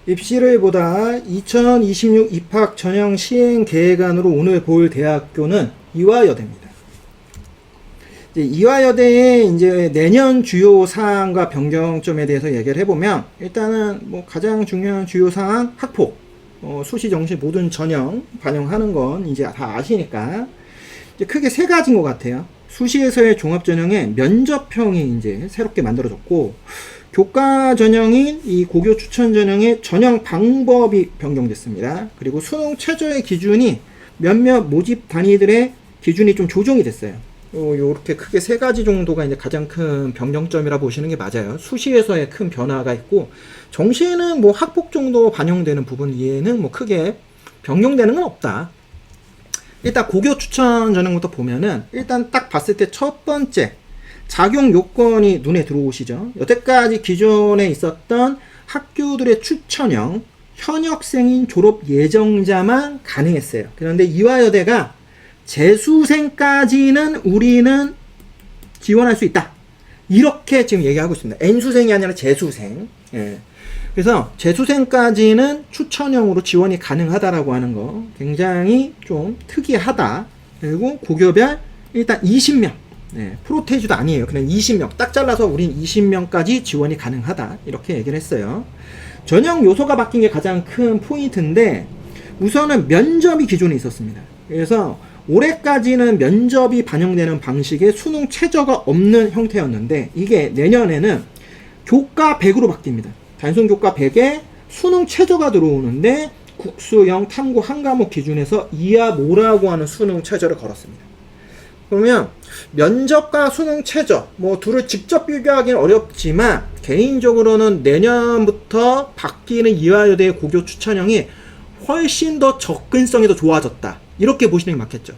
입시를 보다 2026 입학 전형 시행 계획안으로 오늘 볼 대학교는 이화여대입니다. 이화여대의 이제 내년 주요 사항과 변경점에 대해서 얘기를 해보면, 일단은 뭐 가장 중요한 주요 사항 학폭, 수시, 정시 모든 전형 반영하는 건 이제 다 아시니까 이제 크게 세 가지인 것 같아요. 수시에서의 종합 전형에 면접형이 이제 새롭게 만들어졌고, 교과 전형인 이 고교 추천 전형의 전형 방법이 변경됐습니다. 그리고 수능 최저의 기준이 몇몇 모집 단위들의 기준이 좀 조정이 됐어요. 요렇게 크게 세 가지 정도가 이제 가장 큰 변경점이라 보시는 게 맞아요. 수시에서의 큰 변화가 있고, 정시에는 뭐 학폭 정도 반영되는 부분 이외에는 뭐 크게 변경되는 건 없다. 일단 고교 추천 전형부터 보면은, 일단 딱 봤을 때 첫 번째 작용 요건이 눈에 들어오시죠. 여태까지 기존에 있었던 학교들의 추천형 현역생인 졸업 예정자만 가능했어요. 그런데 이화여대가 재수생까지는 우리는 지원할 수 있다, 이렇게 지금 얘기하고 있습니다. N수생이 아니라 재수생. 예. 그래서 재수생까지는 추천형으로 지원이 가능하다라고 하는 거 굉장히 좀 특이하다. 그리고 고교별 일단 20명, 프로테이지도 아니에요. 그냥 20명 딱 잘라서 우린 20명까지 지원이 가능하다, 이렇게 얘기를 했어요. 전형 요소가 바뀐 게 가장 큰 포인트인데, 우선은 면접이 기존에 있었습니다. 그래서 올해까지는 면접이 반영되는 방식의 수능 최저가 없는 형태였는데, 이게 내년에는 교과 100으로 바뀝니다. 단순 교과 100에 수능 최저가 들어오는데, 국수형 탐구 한 과목 기준에서 이하 모라고 하는 수능 최저를 걸었습니다. 그러면 면접과 수능 최저 뭐 둘을 직접 비교하기는 어렵지만, 개인적으로는 내년부터 바뀌는 이화여대의 고교 추천형이 훨씬 더 접근성이 더 좋아졌다, 이렇게 보시는 게 맞겠죠.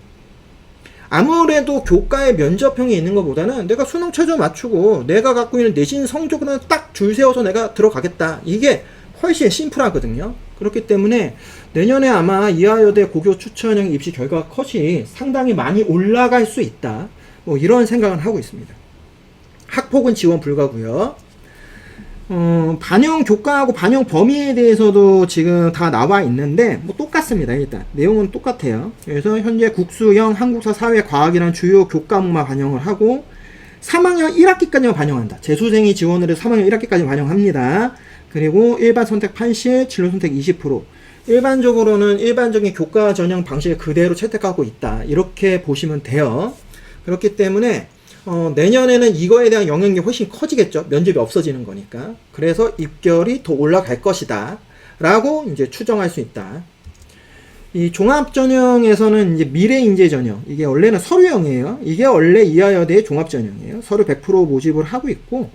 아무래도 교과에 면접형이 있는 것보다는 내가 수능 최저 맞추고 내가 갖고 있는 내신 성적으로는 딱 줄 세워서 내가 들어가겠다, 이게 훨씬 심플하거든요. 그렇기 때문에 내년에 아마 이화여대 고교 추천형 입시 결과 컷이 상당히 많이 올라갈 수 있다, 뭐 이런 생각은 하고 있습니다. 학폭은 지원 불가고요. 반영 교과하고 반영 범위에 대해서도 지금 다 나와 있는데 뭐 똑같습니다. 일단 내용은 똑같아요. 그래서 현재 국수형 한국사 사회 과학이라는 주요 교과목만 반영을 하고 3학년 1학기까지만 반영한다. 재수생이 지원을 해서 3학년 1학기까지 반영합니다. 그리고 일반 선택 80, 진로 선택 20%. 일반적으로는 일반적인 교과 전형 방식을 그대로 채택하고 있다, 이렇게 보시면 돼요. 그렇기 때문에 내년에는 이거에 대한 영향이 훨씬 커지겠죠. 면접이 없어지는 거니까. 그래서 입결이 더 올라갈 것이다 라고 이제 추정할 수 있다. 이 종합전형에서는 이제 미래인재전형, 이게 원래는 서류형이에요. 이게 원래 이화여대의 종합전형이에요. 서류 100% 모집을 하고 있고,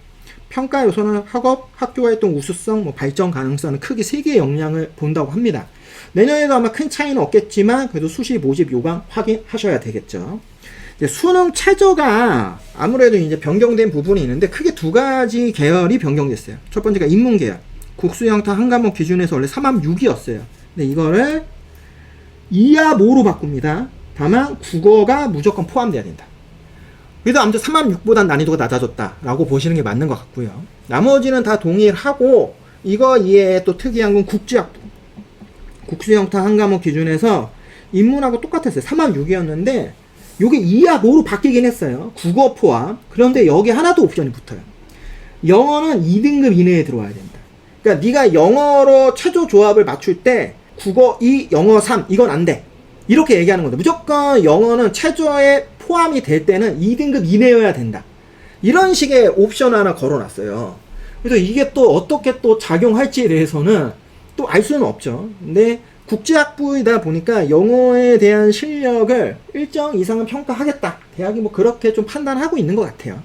평가 요소는 학업, 학교활동 우수성, 뭐 발전 가능성은 크게 3개의 역량을 본다고 합니다. 내년에도 아마 큰 차이는 없겠지만 그래도 수시 모집 요강 확인하셔야 되겠죠. 이제 수능 최저가 아무래도 이제 변경된 부분이 있는데, 크게 두 가지 계열이 변경됐어요. 첫 번째가 인문 계열. 국수형타 한 과목 기준에서 원래 3학년6이었어요. 근데 이거를 이하모로 바꿉니다. 다만 국어가 무조건 포함돼야 된다. 그래도 아무튼 3학년6보단 난이도가 낮아졌다라고 보시는 게 맞는 것 같고요. 나머지는 다 동일하고, 이거 이외에 또 특이한 건 국제학부. 국수형타 한 과목 기준에서 인문하고 똑같았어요. 3학년6이었는데 요게 2하5로 바뀌긴 했어요. 국어 포함. 그런데 여기 하나도 옵션이 붙어요. 영어는 2등급 이내에 들어와야 된다. 그러니까 네가 영어로 최저 조합을 맞출 때 국어 2, 영어 3 이건 안 돼, 이렇게 얘기하는 건데, 무조건 영어는 최저에 포함이 될 때는 2등급 이내여야 된다, 이런 식의 옵션 하나 걸어놨어요. 그래서 이게 또 어떻게 또 작용할지에 대해서는 또 알 수는 없죠. 근데 국제학부이다 보니까 영어에 대한 실력을 일정 이상은 평가하겠다, 대학이 뭐 그렇게 좀 판단하고 있는 것 같아요.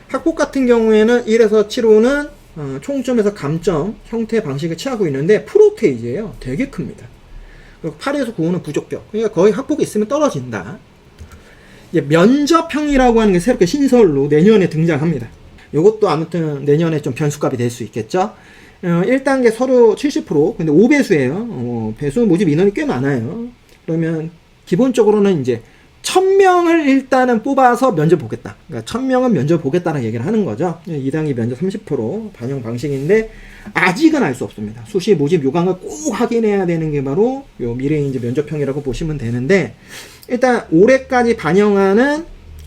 학폭 같은 경우에는 1에서 7호는 총점에서 감점 형태 방식을 취하고 있는데 프로테이지예요. 되게 큽니다. 그리고 8에서 9호는 부적격. 그러니까 거의 학폭이 있으면 떨어진다. 이제 면접형이라고 하는 게 새롭게 신설로 내년에 등장합니다. 이것도 아무튼 내년에 좀 변수값이 될 수 있겠죠. 1단계 서류 70%, 근데 5배수예요. 배수 모집 인원이 꽤 많아요. 그러면 기본적으로는 이제 1000명을 일단은 뽑아서 면접 보겠다. 그러니까 1000명은 면접 보겠다는 얘기를 하는 거죠. 2단계 면접 30% 반영 방식인데 아직은 알 수 없습니다. 수시 모집 요강을 꼭 확인해야 되는 게 바로 요 미래인재 면접형이라고 보시면 되는데, 일단 올해까지 반영하는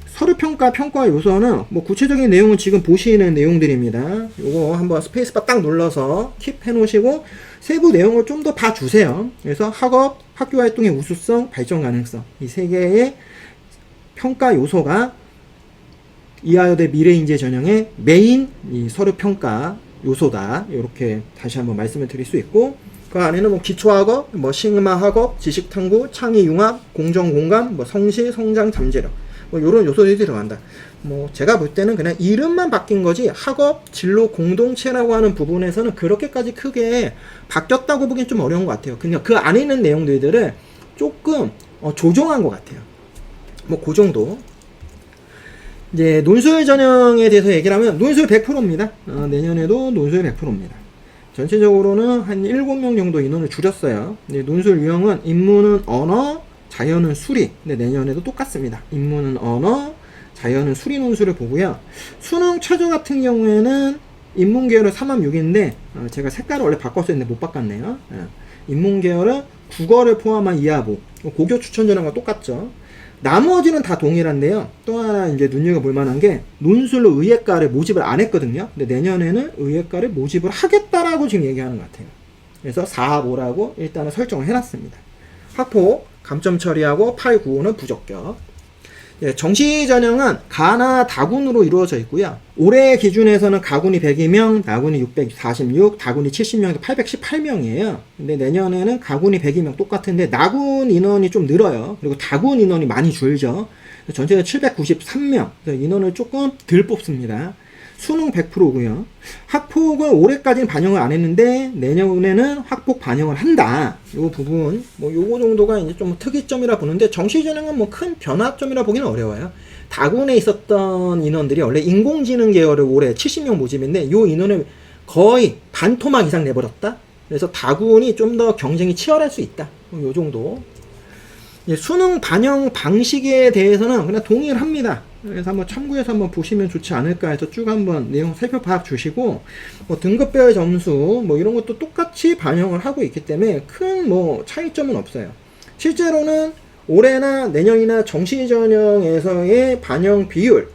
서류평가 평가 요소는 뭐 구체적인 내용은 지금 보시는 내용들입니다. 요거 한번 스페이스바 딱 눌러서 킵 해놓으시고 세부 내용을 좀 더 봐주세요. 그래서 학업, 학교활동의 우수성, 발전 가능성, 이 세 개의 평가 요소가 이화여대 미래인재 전형의 메인 이 서류평가 요소다. 이렇게 다시 한번 말씀을 드릴 수 있고, 그 안에는 뭐 기초학업, 뭐 싱마 학업, 지식탐구, 창의융합, 공정공감, 뭐 성실, 성장, 잠재력, 뭐 이런 요소들이 들어간다. 뭐 제가 볼 때는 그냥 이름만 바뀐 거지 학업, 진로, 공동체라고 하는 부분에서는 그렇게까지 크게 바뀌었다고 보기엔 좀 어려운 것 같아요. 그냥 그 안에 있는 내용들을 조금 조정한 것 같아요. 뭐 그 정도. 이제 논술 전형에 대해서 얘기를 하면 논술 100%입니다. 내년에도 논술 100%입니다. 전체적으로는 한 7명 정도 인원을 줄였어요. 논술 유형은 인문은 언어, 자연은 수리. 근데 내년에도 똑같습니다. 인문은 언어, 자연은 수리 논술을 보고요. 수능 최저 같은 경우에는 인문계열은 3학년인데 제가 색깔을 원래 바꿨었는데 못 바꿨네요. 인문계열은 국어를 포함한 이하부, 고교 추천 전형과 똑같죠. 나머지는 다 동일한데요. 또 하나 이제 눈여겨볼 만한 게 논술로 의예과를 모집을 안 했거든요. 근데 내년에는 의예과를 모집을 하겠다라고 지금 얘기하는 것 같아요. 그래서 4, 5라고 일단은 설정을 해놨습니다. 학폭, 감점 처리하고 8, 9, 5는 부적격. 예, 정시 전형은 가나 다군으로 이루어져 있고요. 올해 기준에서는 가군이 102명, 나군이 646, 다군이 70명에서 818명이에요. 근데 내년에는 가군이 102명 똑같은데 나군 인원이 좀 늘어요. 그리고 다군 인원이 많이 줄죠. 전체가 793명. 인원을 조금 덜 뽑습니다. 수능 100%고요. 학폭은 올해까지는 반영을 안 했는데 내년에는 학폭 반영을 한다. 요 부분, 뭐 요거 정도가 이제 좀 특이점이라 보는데 정시 전형은 뭐 큰 변화점이라 보기는 어려워요. 다군에 있었던 인원들이 원래 인공지능 계열을 올해 70명 모집인데 요 인원을 거의 반토막 이상 내버렸다. 그래서 다군이 좀 더 경쟁이 치열할 수 있다. 요 정도. 수능 반영 방식에 대해서는 그냥 동일합니다. 그래서 한번 참고해서 한번 보시면 좋지 않을까 해서 쭉 한번 내용 살펴봐 주시고, 뭐 등급별 점수 뭐 이런 것도 똑같이 반영을 하고 있기 때문에 큰 뭐 차이점은 없어요. 실제로는 올해나 내년이나 정시 전형에서의 반영 비율,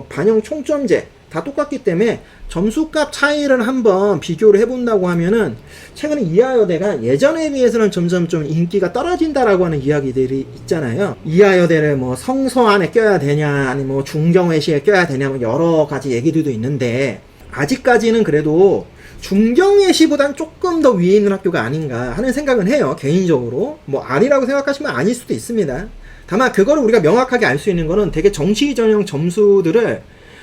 반영 총점제 다 똑같기 때문에 점수값 차이를 한번 비교를 해본다고 하면은 최근에 이화여대가 예전에 비해서는 점점 좀 인기가 떨어진다라고 하는 이야기들이 있잖아요. 이화여대를 뭐 성서 안에 껴야 되냐, 아니 뭐 중경외시에 껴야 되냐, 뭐 여러 가지 얘기들도 있는데 아직까지는 그래도 중경외시보단 조금 더 위에 있는 학교가 아닌가 하는 생각은 해요. 개인적으로 뭐 아니라고 생각하시면 아닐 수도 있습니다. 다만 그거를 우리가 명확하게 알 수 있는 거는 되게 정시 전형 점수들을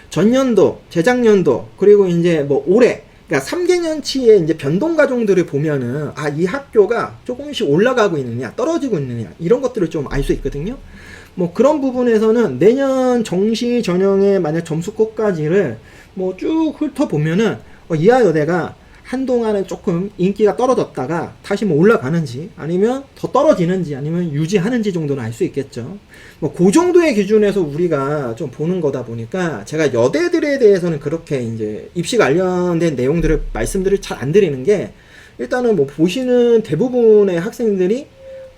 전년도, 재작년도, 그리고 이제 뭐 올해, 그러니까 3개년치의 이제 변동 과정들을 보면은 이 학교가 조금씩 올라가고 있느냐, 떨어지고 있느냐, 이런 것들을 좀 알 수 있거든요. 뭐 그런 부분에서는 내년 정시 전형의 만약 점수권까지를 뭐 쭉 훑어보면은 이화여대가 한동안은 조금 인기가 떨어졌다가 다시 뭐 올라가는지 아니면 더 떨어지는지 아니면 유지하는지 정도는 알 수 있겠죠. 뭐 그 정도의 기준에서 우리가 좀 보는 거다 보니까 제가 여대들에 대해서는 그렇게 이제 입시 관련된 내용들을 말씀들을 잘 안 드리는 게, 일단은 뭐 보시는 대부분의 학생들이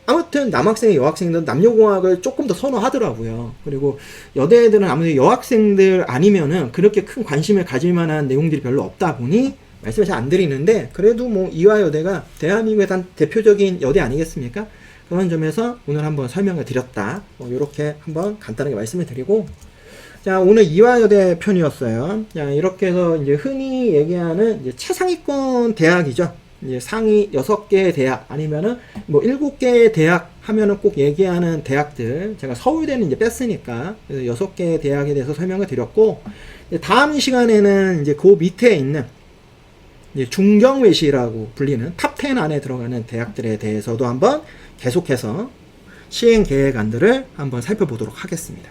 아무튼 남학생, 여학생들은 남녀공학을 조금 더 선호하더라고요. 그리고 여대 애들은 아무래도 여학생들 아니면은 그렇게 큰 관심을 가질 만한 내용들이 별로 없다 보니 말씀을 잘 안 드리는데, 그래도 뭐 이화여대가 대한민국의 단 대표적인 여대 아니겠습니까? 그런 점에서 오늘 한번 설명을 드렸다. 이렇게 한번 간단하게 말씀을 드리고, 자, 오늘 이화여대 편이었어요. 자, 이렇게 해서 이제 흔히 얘기하는 이제 최상위권 대학이죠. 이제 상위 6개 대학 아니면은 뭐 7개 대학 하면은 꼭 얘기하는 대학들, 제가 서울대는 이제 뺐으니까 그래서 6개 대학에 대해서 설명을 드렸고, 다음 시간에는 이제 그 밑에 있는 이제 중경외시라고 불리는 탑10 안에 들어가는 대학들에 대해서도 한번 계속해서 시행 계획안들을 한번 살펴보도록 하겠습니다.